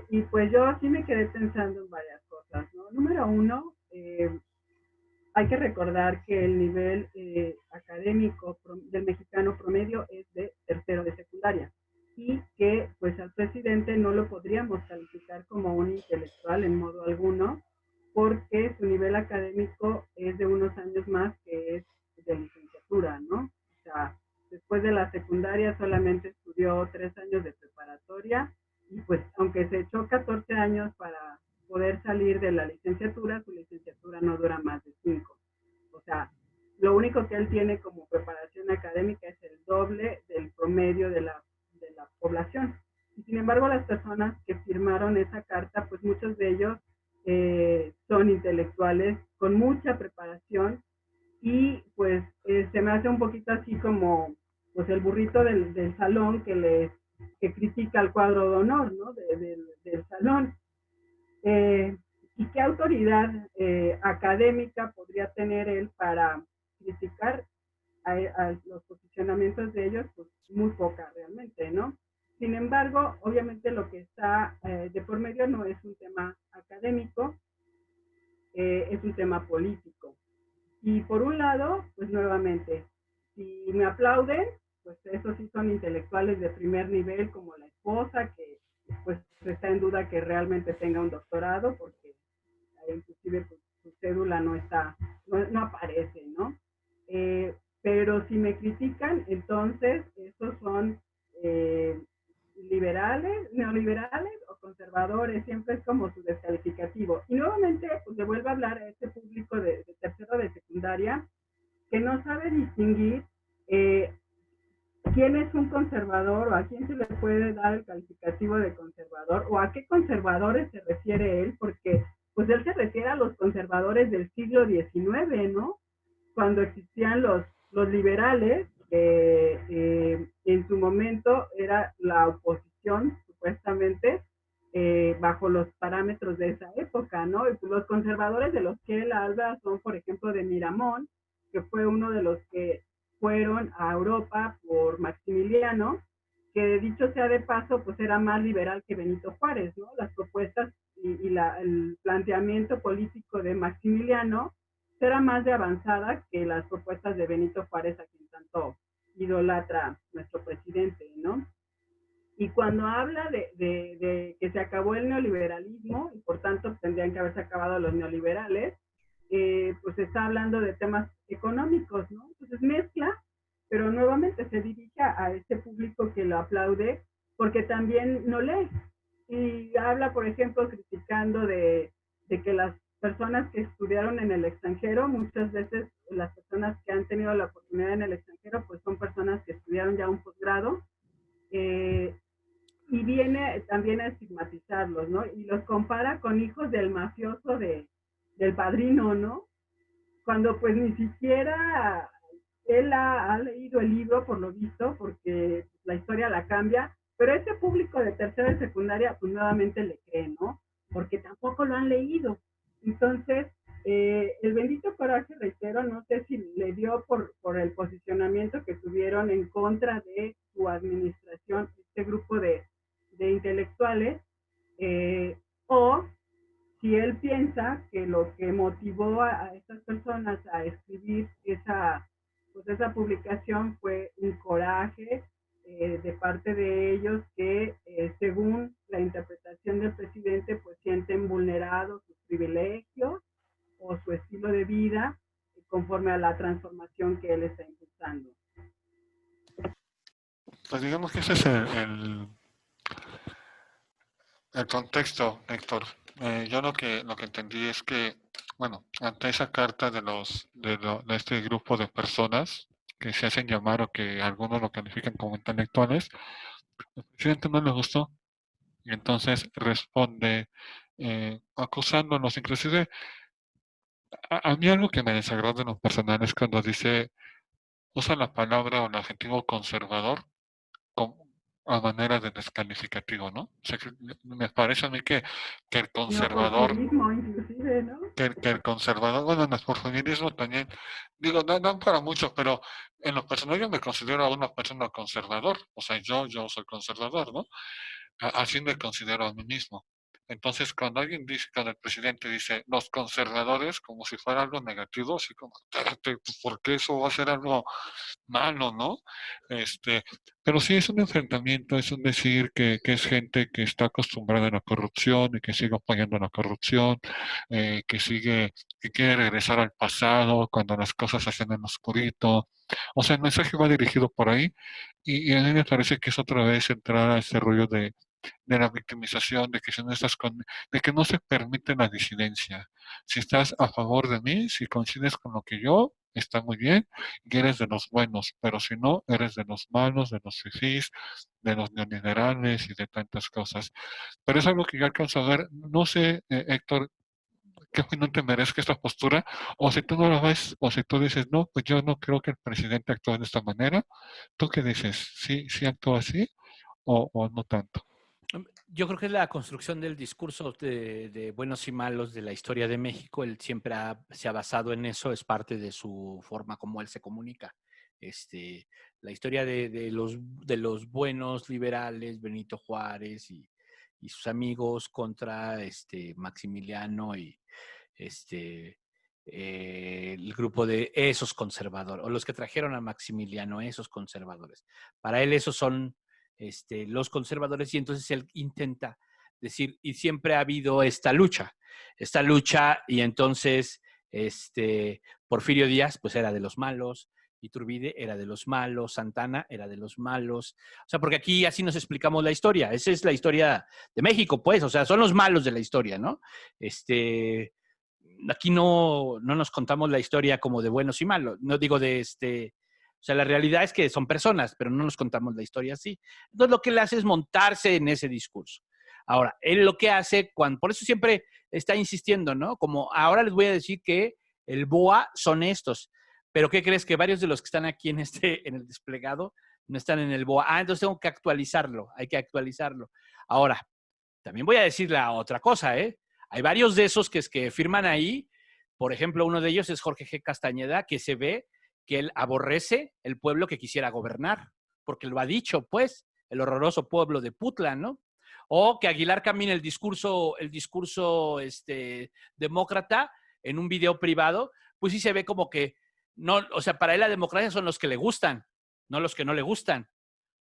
Y pues yo sí me quedé pensando en varias cosas, ¿no? Número uno, hay que recordar que el nivel académico del mexicano promedio es de tercero de secundaria y que pues al presidente no lo podríamos calificar como un intelectual en modo alguno porque su nivel académico es de unos años más que es de licenciatura, ¿no? O sea, después de la secundaria solamente estudió 3 años de preparatoria y pues aunque se echó 14 años para poder salir de la licenciatura, su licenciatura no dura más de 5. O sea, lo único que él tiene como preparación académica es el doble del promedio de la población. Y sin embargo, las personas que firmaron esa carta, pues muchos de ellos son intelectuales con mucha preparación y pues se me hace un poquito así como pues el burrito del salón que critica el cuadro de honor, ¿no? Del salón. Eh, ¿Y qué autoridad académica podría tener él para criticar a los posicionamientos de ellos? Pues muy poca realmente, ¿no? Sin embargo, obviamente lo que está de por medio no es un tema académico, es un tema político. Y por un lado, pues nuevamente, si me aplauden, pues esos sí son intelectuales de primer nivel, como la esposa, que pues está en duda que realmente tenga un doctorado, porque inclusive pues, su cédula no aparece, ¿no? Pero si me critican, entonces esos son liberales, neoliberales o conservadores, siempre es como su descalificativo. Y nuevamente, pues le vuelvo a hablar a este público de tercero de secundaria que no sabe distinguir eh, quién es un conservador o a quién se le puede dar el calificativo de conservador o a qué conservadores se refiere él, porque pues él se refiere a los conservadores del siglo XIX, ¿no? Cuando existían los liberales, que en su momento era la oposición, supuestamente, bajo los parámetros de esa época, ¿no? Y pues los conservadores de los que él habla son, por ejemplo, de Miramón, que fue uno de los que fueron a Europa por Maximiliano, que dicho sea de paso, pues era más liberal que Benito Juárez, ¿no? Las propuestas el planteamiento político de Maximiliano era más de avanzada que las propuestas de Benito Juárez, a quien tanto idolatra nuestro presidente, ¿no? Y cuando habla de que se acabó el neoliberalismo, y por tanto tendrían que haberse acabado los neoliberales, pues está hablando de temas económicos, ¿no? Entonces mezcla, pero nuevamente se dirige a ese público que lo aplaude, porque también no lee. Y habla, por ejemplo, criticando de que las personas que estudiaron en el extranjero, muchas veces las personas que han tenido la oportunidad en el extranjero, pues son personas que estudiaron ya un posgrado, eh, y viene también a estigmatizarlos, ¿no? Y los compara con hijos del mafioso del padrino, ¿no? Cuando pues ni siquiera él ha leído el libro, por lo visto, porque la historia la cambia, pero ese público de tercera y secundaria pues nuevamente le cree, ¿no? Porque tampoco lo han leído. Entonces, el bendito coraje, reitero, no sé si le dio por el posicionamiento que tuvieron en contra de su administración, este grupo de intelectuales, o si él piensa que lo que motivó a estas personas a escribir pues esa publicación fue un coraje de parte de ellos que, según la interpretación del presidente, pues sienten vulnerados sus privilegios o su estilo de vida conforme a la transformación que él está impulsando. Pues digamos que ese es el contexto, Héctor. Yo lo que entendí es que, bueno, ante esa carta de este grupo de personas que se hacen llamar o que algunos lo califican como intelectuales, al presidente no le gustó y entonces responde acusándonos. Inclusive, a mí algo que me desagrada en lo personal es cuando usa la palabra o el adjetivo conservador como a manera de descalificativo, ¿no? O sea, que me parece a mí que el conservador, Inclusive, ¿no? que el conservador, bueno, en el porfirianismo también, digo, no para mucho, pero en lo personal yo me considero a una persona conservador, o sea, yo soy conservador, ¿no? Así me considero a mí mismo. Entonces, cuando alguien dice, cuando el presidente dice los conservadores, como si fuera algo negativo, así como, espérate, pues, porque eso va a ser algo malo, ¿no? Este, pero sí es un enfrentamiento, es un decir que es gente que está acostumbrada a la corrupción y que sigue apoyando la corrupción, que quiere regresar al pasado cuando las cosas se hacen en oscurito. O sea, el mensaje va dirigido por ahí y a mí me parece que es otra vez entrar a ese rollo de la victimización, de que si no estás de que no se permite la disidencia. Si estás a favor de mí, si coincides con lo que yo, está muy bien, y eres de los buenos, pero si no, eres de los malos, de los fifís, de los neoliberales y de tantas cosas. Pero es algo que yo alcanzo a ver, no sé, Héctor, qué opinión te merezca esta postura, o si tú no la ves, o si tú dices, no, pues yo no creo que el presidente actúe de esta manera, ¿tú qué dices? ¿Sí actúa así o no tanto? Yo creo que es la construcción del discurso de buenos y malos de la historia de México. Él siempre se ha basado en eso, es parte de su forma como él se comunica. La historia de los buenos liberales, Benito Juárez y sus amigos contra Maximiliano y el grupo de esos conservadores, o los que trajeron a Maximiliano, esos conservadores. Para él esos son los conservadores y entonces él intenta decir, y siempre ha habido esta lucha y entonces Porfirio Díaz pues era de los malos, Iturbide era de los malos, Santana era de los malos, o sea, porque aquí así nos explicamos la historia, esa es la historia de México, pues, o sea, son los malos de la historia, ¿no? Aquí no nos contamos la historia como de buenos y malos, no digo o sea, la realidad es que son personas, pero no nos contamos la historia así. Entonces, lo que él hace es montarse en ese discurso. Ahora, él lo que hace, por eso siempre está insistiendo, ¿no? Como ahora les voy a decir que el BOA son estos, pero ¿qué crees? Que varios de los que están aquí en el desplegado no están en el BOA. Entonces tengo que actualizarlo, hay que actualizarlo. Ahora, también voy a decir la otra cosa, ¿eh? Hay varios de esos que firman ahí, por ejemplo, uno de ellos es Jorge G. Castañeda, que se ve que él aborrece el pueblo que quisiera gobernar, porque lo ha dicho, pues, el horroroso pueblo de Putla, ¿no? O que Aguilar camine el discurso demócrata en un video privado, pues sí se ve como que no, o sea, para él la democracia son los que le gustan, no los que no le gustan.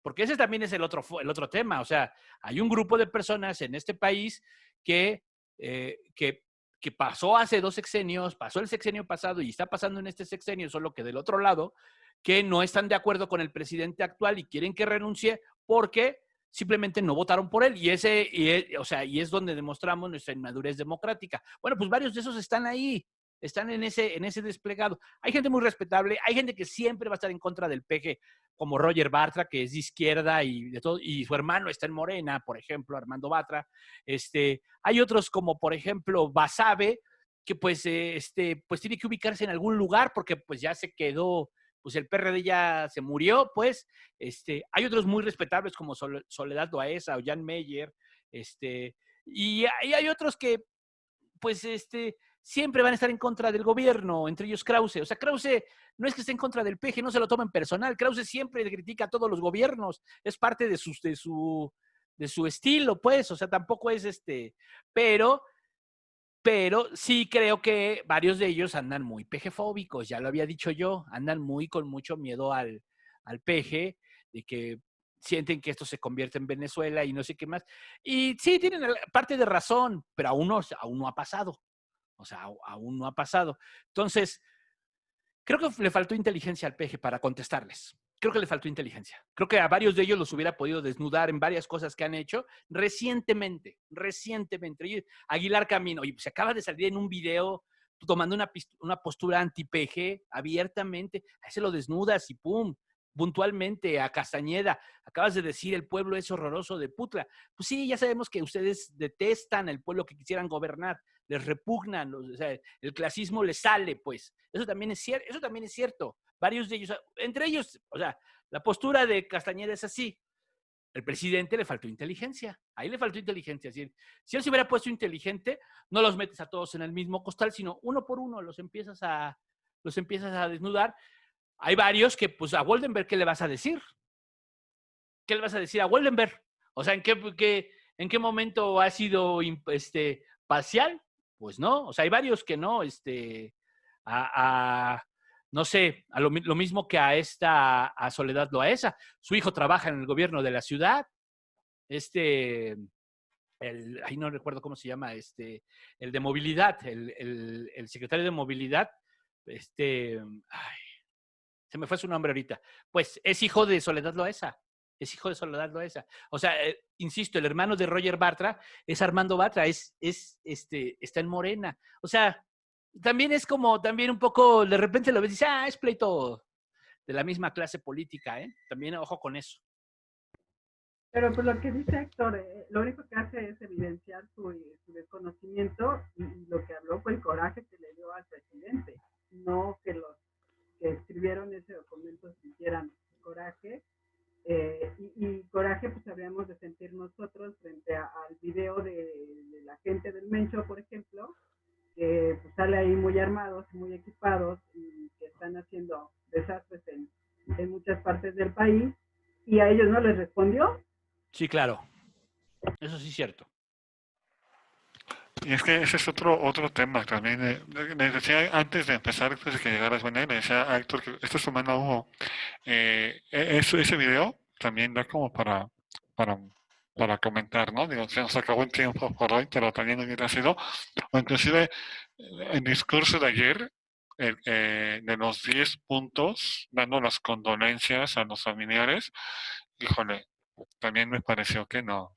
Porque ese también es el otro tema. O sea, hay un grupo de personas en este país que, que pasó hace 2 sexenios, pasó el sexenio pasado y está pasando en este sexenio, solo que del otro lado, que no están de acuerdo con el presidente actual y quieren que renuncie porque simplemente no votaron por él. O sea, y es donde demostramos nuestra inmadurez democrática. Bueno, pues varios de esos están ahí, están en ese desplegado. Hay gente muy respetable, hay gente que siempre va a estar en contra del PG, como Roger Bartra, que es de izquierda y de todo, y su hermano está en Morena, por ejemplo, Armando Bartra. Hay otros como, por ejemplo, Basabe, que pues tiene que ubicarse en algún lugar porque pues ya se quedó, pues el PRD ya se murió, pues. Hay otros muy respetables como Soledad Loaesa o Jan Meyer, y hay otros que pues siempre van a estar en contra del gobierno, entre ellos Krause. O sea, Krause no es que esté en contra del PG, no se lo tomen personal. Krause siempre critica a todos los gobiernos, es parte de su estilo, pues. O sea, tampoco es pero sí creo que varios de ellos andan muy PG-fóbicos, ya lo había dicho yo, andan con mucho miedo al PG, de que sienten que esto se convierte en Venezuela y no sé qué más. Y sí, tienen parte de razón, pero aún no ha pasado. O sea, aún no ha pasado. Entonces, creo que le faltó inteligencia al PG para contestarles. Creo que le faltó inteligencia. Creo que a varios de ellos los hubiera podido desnudar en varias cosas que han hecho recientemente. Aguilar Camino, y se acaba de salir en un video tomando una postura anti-PG abiertamente. Ahí se lo desnudas y pum, puntualmente a Castañeda. Acabas de decir, el pueblo es horroroso de Putla. Pues sí, ya sabemos que ustedes detestan el pueblo que quisieran gobernar, les repugnan, o sea, el clasismo les sale, pues. Eso también es cierto. Varios de ellos, entre ellos, o sea, la postura de Castañeda es así. El presidente le faltó inteligencia. Ahí le faltó inteligencia. Si él se hubiera puesto inteligente, no los metes a todos en el mismo costal, sino uno por uno los empiezas a desnudar. Hay varios que, pues, a Woldenberg, ¿qué le vas a decir? ¿Qué le vas a decir a Woldenberg? O sea, ¿en qué momento ha sido parcial? Pues no. O sea, hay varios que no, no sé, lo mismo que a Soledad Loaesa. Su hijo trabaja en el gobierno de la ciudad. Ahí no recuerdo cómo se llama, el de movilidad, el secretario de movilidad, se me fue su nombre ahorita. Pues es hijo de Soledad Loaesa. O sea, insisto, el hermano de Roger Bartra es Armando Bartra, está en Morena. O sea, también es como, también un poco, de repente lo ves y dices, es pleito de la misma clase política, ¿eh? También ojo con eso. Pero pues lo que dice Héctor, lo único que hace es evidenciar su desconocimiento y lo que habló fue el coraje que le dio al presidente, no que los que escribieron ese documento sintieran coraje. Y coraje pues habríamos de sentir nosotros frente al video de la gente del Mencho, por ejemplo, que pues sale ahí muy armados, muy equipados y que están haciendo desastres en muchas partes del país y a ellos no les respondió. Sí, claro. Eso sí es cierto. Y es que ese es otro tema también. Les decía antes de empezar, antes de que llegaras, bueno, le decía a Héctor que esta semana hubo ese video también da como para comentar, ¿no? Digo, se nos acabó el tiempo por hoy, pero también hubiera sido, o inclusive el discurso de ayer, de los 10 puntos, dando las condolencias a los familiares, híjole, también me pareció que no.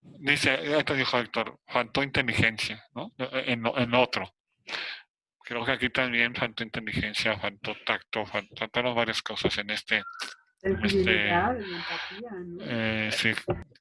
Dice, ya te dijo Héctor, faltó inteligencia, ¿no? En otro. Creo que aquí también faltó inteligencia, faltó tacto, faltaron varias cosas en sensibilidad y empatía, ¿no? sí,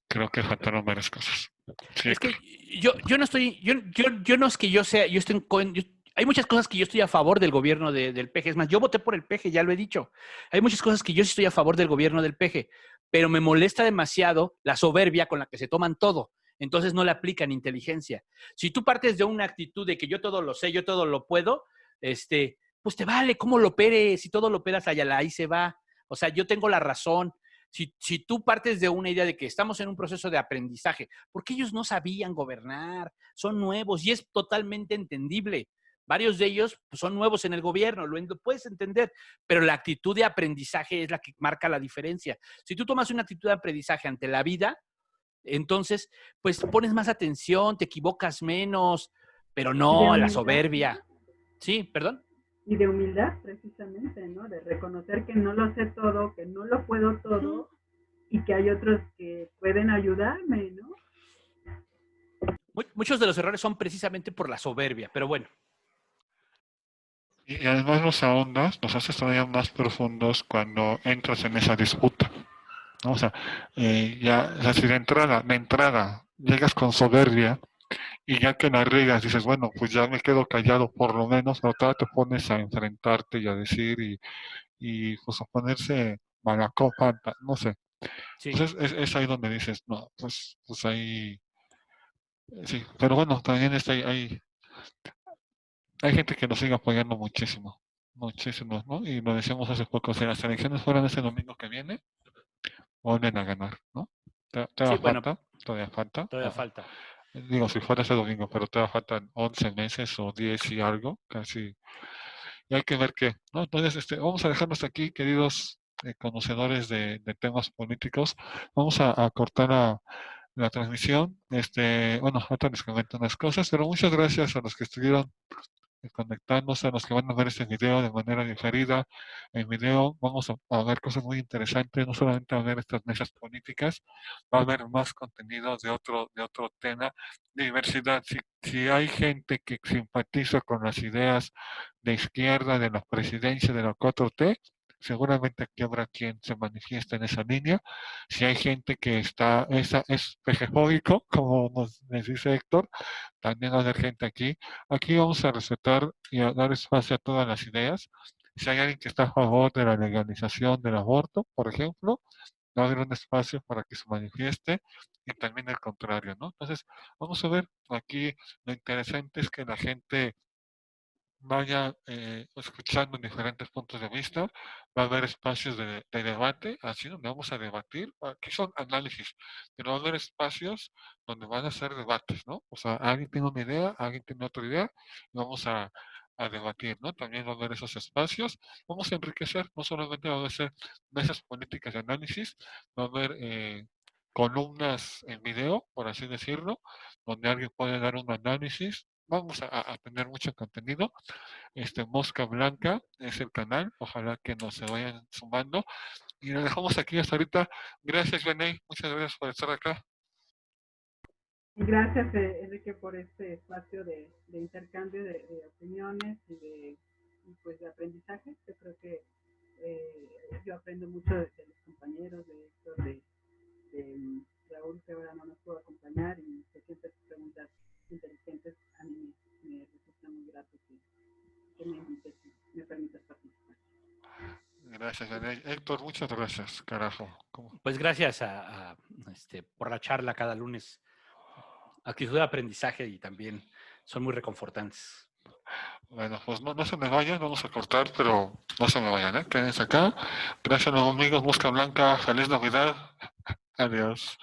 creo que faltaron varias cosas. Sí, es que yo no estoy, yo no es que yo sea, hay muchas cosas que yo estoy a favor del gobierno del PG. Es más, yo voté por el PG, ya lo he dicho. Hay muchas cosas que yo sí estoy a favor del gobierno del PG, pero me molesta demasiado la soberbia con la que se toman todo. Entonces no le aplican inteligencia. Si tú partes de una actitud de que yo todo lo sé, yo todo lo puedo, pues te vale cómo lo operes. Si todo lo operas allá, ahí se va. O sea, yo tengo la razón. Si tú partes de una idea de que estamos en un proceso de aprendizaje, porque ellos no sabían gobernar, son nuevos y es totalmente entendible. varios de ellos pues, son nuevos en el gobierno, lo puedes entender, pero la actitud de aprendizaje es la que marca la diferencia. Si tú tomas una actitud de aprendizaje ante la vida, entonces, pues pones más atención, te equivocas menos, pero Y de no la humildad, soberbia. Sí, perdón. y de humildad, precisamente, ¿no? De reconocer que no lo sé todo, que no lo puedo todo y que hay otros que pueden ayudarme, ¿no? Muchos de los errores son precisamente por la soberbia, pero bueno. Y además los ahondas, los haces todavía más profundos cuando entras en esa disputa, ¿no? O sea, ya, o sea, si de entrada llegas con soberbia y ya que la riegas dices, bueno, pues ya me quedo callado por lo menos, pero todavía te pones a enfrentarte y a decir y pues a ponerse mala copa, no sé. Sí. Pues es ahí donde dices, no, pues ahí, sí, pero bueno, también hay gente que nos sigue apoyando muchísimo, muchísimo, ¿no? Y lo decíamos hace poco, si las elecciones fueran ese domingo que viene, vuelven a ganar, ¿no? Sí, bueno, Todavía falta. todavía falta. Digo, si fuera ese domingo, pero todavía faltan 11 meses o 10 y algo, casi. Y hay que ver qué, ¿no? Entonces, vamos a dejarnos aquí, queridos conocedores de temas políticos. Vamos a cortar la transmisión. Bueno, ahorita les comento unas cosas, pero muchas gracias a los que estuvieron conectándose, a los que van a ver este video de manera diferida. En video vamos a ver cosas muy interesantes, no solamente a ver estas mesas políticas, va a haber más contenido de otro tema, diversidad. Si hay gente que simpatiza con las ideas de izquierda, de la presidencia, de la 4T, seguramente aquí habrá quien se manifieste en esa línea. Si hay gente que es pejefóbico, como nos dice Héctor, también va a haber gente aquí. Aquí vamos a respetar y a dar espacio a todas las ideas. Si hay alguien que está a favor de la legalización del aborto, por ejemplo, va a haber un espacio para que se manifieste y también el contrario, ¿no? Entonces, vamos a ver, aquí lo interesante es que la gente vaya escuchando diferentes puntos de vista, va a haber espacios de debate, así donde vamos a debatir, aquí son análisis, pero va a haber espacios donde van a ser debates, ¿no? O sea, alguien tiene una idea, alguien tiene otra idea, y vamos a debatir, ¿no? También va a haber esos espacios, vamos a enriquecer, no solamente va a ser mesas políticas de análisis, va a haber columnas en video, por así decirlo, donde alguien puede dar un análisis. Vamos a tener mucho contenido. Mosca Blanca es el canal. Ojalá que nos se vayan sumando. Y lo dejamos aquí hasta ahorita. Gracias, Benay. Muchas gracias por estar acá. Gracias, Enrique, por este espacio de intercambio de opiniones y pues de aprendizaje. Yo creo que yo aprendo mucho de los compañeros, de Héctor, de Raúl, que ahora no nos pudo acompañar, y que siempre sus preguntas inteligentes a mí me resulta muy grato que me invites y me permitas participar. Gracias, Benay. Héctor, muchas gracias, carajo. Pues gracias por la charla cada lunes. Actitud de aprendizaje y también son muy reconfortantes. Bueno, pues no se me vayan, vamos a cortar, pero no se me vayan, ¿eh? Quédense acá. Gracias a los amigos Mosca Blanca. Feliz Navidad. Adiós.